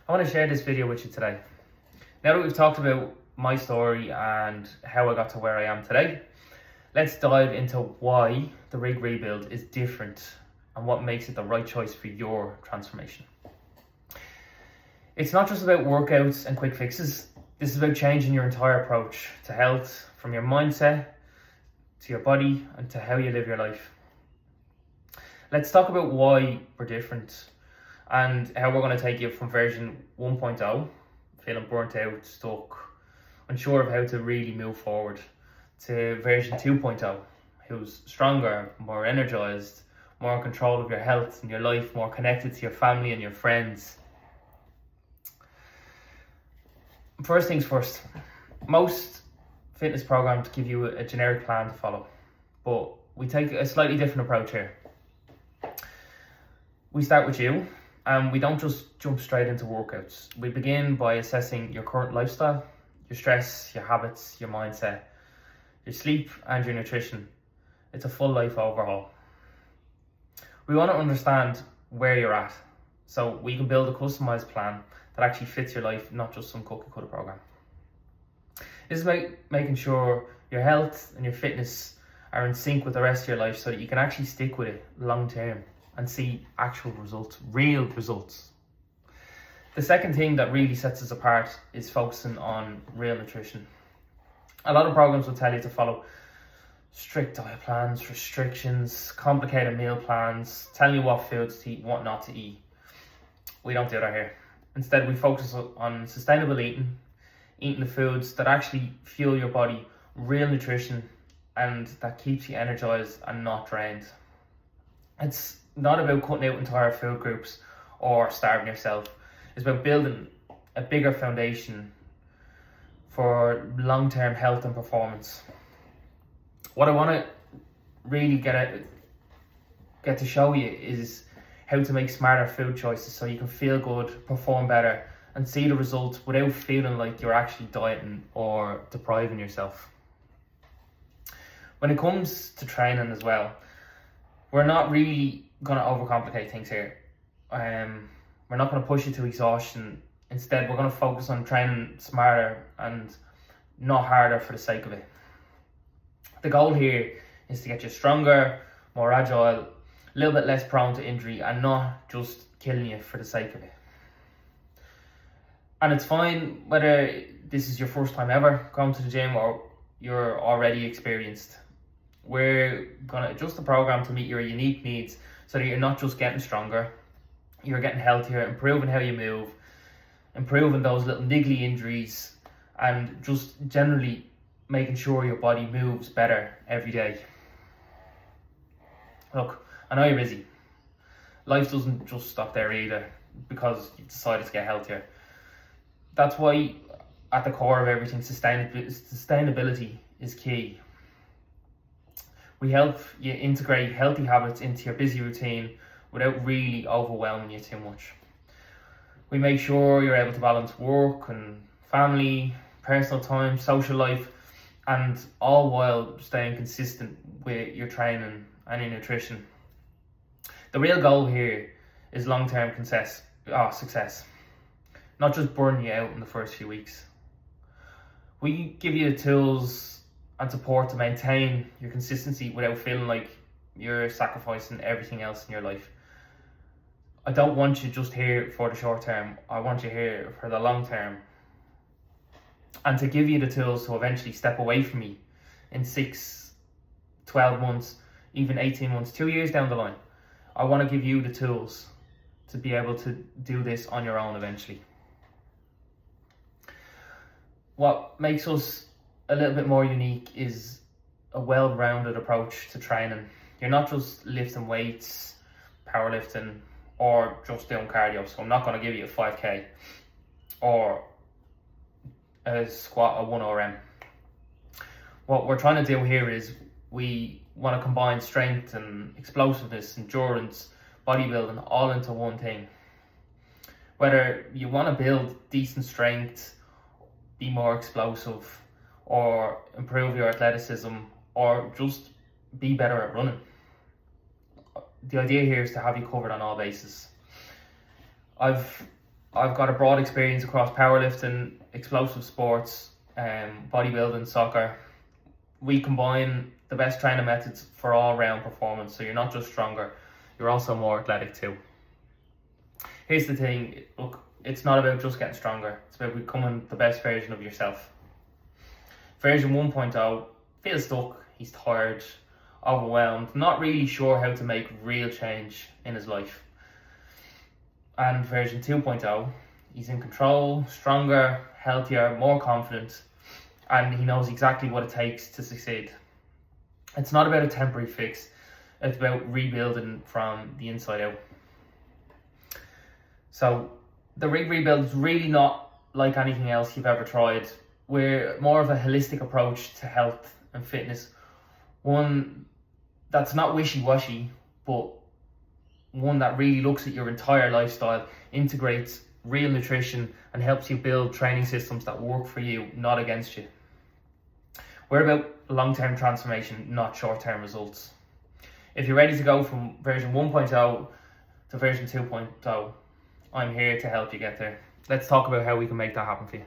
I want to share this video with you today. Now that we've talked about my story and how I got to where I am today, let's dive into why the rig rebuild is different and what makes it the right choice for your transformation. It's not just about workouts and quick fixes. This is about changing your entire approach to health, from your mindset to your body and to how you live your life. Let's talk about why we're different and how we're going to take you from version 1.0, feeling burnt out, stuck, unsure of how to really move forward, to version 2.0, who's stronger, more energized, more in control of your health and your life, more connected to your family and your friends. First things first, most fitness programs give you a generic plan to follow, but we take a slightly different approach here. We start with you, and we don't just jump straight into workouts. We begin by assessing your current lifestyle, your stress, your habits, your mindset, your sleep and your nutrition. It's a full life overhaul. We want to understand where you're at so we can build a customized plan that actually fits your life, not just some cookie cutter program. This is about making sure your health and your fitness are in sync with the rest of your life so that you can actually stick with it long term and see actual results, real results. The second thing that really sets us apart is focusing on real nutrition. A lot of programs will tell you to follow strict diet plans, restrictions, complicated meal plans, telling you what foods to eat, what not to eat. We don't do that here. Instead, we focus on sustainable eating the foods that actually fuel your body, real nutrition, and that keeps you energized and not drained. It's not about cutting out entire food groups or starving yourself. It's about building a bigger foundation for long-term health and performance. What I want to really get to show you is how to make smarter food choices so you can feel good, perform better, and see the results without feeling like you're actually dieting or depriving yourself. When it comes to training as well, we're not really going to overcomplicate things here. We're not going to push you to exhaustion. Instead, we're going to focus on training smarter and not harder for the sake of it. The goal here is to get you stronger, more agile, a little bit less prone to injury, and not just killing you for the sake of it. And it's fine whether this is your first time ever going to the gym or you're already experienced. We're going to adjust the program to meet your unique needs so that you're not just getting stronger, you're getting healthier, improving how you move, improving those little niggly injuries, and just generally making sure your body moves better every day. Look, I know you're busy. Life doesn't just stop there either because you've decided to get healthier. That's why at the core of everything, sustainability is key. We help you integrate healthy habits into your busy routine without really overwhelming you too much. We make sure you're able to balance work and family, personal time, social life, and all while staying consistent with your training and your nutrition. The real goal here is long-term success, not just burning you out in the first few weeks. We give you the tools and support to maintain your consistency without feeling like you're sacrificing everything else in your life. I don't want you just here for the short term. I want you here for the long term. And to give you the tools to eventually step away from me in 6, 12 months, even 18 months, 2 years down the line. I want to give you the tools to be able to do this on your own eventually. What makes us a little bit more unique is a well-rounded approach to training. You're not just lifting weights, powerlifting, or just doing cardio. So I'm not going to give you a 5k or a squat or 1RM. What we're trying to do here is we want to combine strength and explosiveness, endurance, bodybuilding all into one thing. Whether you want to build decent strength, be more explosive, or improve your athleticism, or just be better at running. The idea here is to have you covered on all bases. I've I've got a broad experience across powerlifting, explosive sports, bodybuilding, soccer. We combine the best training methods for all round performance, so you're not just stronger, you're also more athletic too. Here's the thing, look, it's not about just getting stronger, it's about becoming the best version of yourself. Version 1.0 feels stuck, he's tired, overwhelmed, not really sure how to make real change in his life. And version 2.0, he's in control, stronger, healthier, more confident, and he knows exactly what it takes to succeed. It's not about a temporary fix, it's about rebuilding from the inside out. So the Rig Rebuild is really not like anything else you've ever tried. We're more of a holistic approach to health and fitness, one that's not wishy-washy, but one that really looks at your entire lifestyle, integrates real nutrition, and helps you build training systems that work for you, not against you. We're about long-term transformation, not short-term results. If you're ready to go from version 1.0 to version 2.0, I'm here to help you get there. Let's talk about how we can make that happen for you.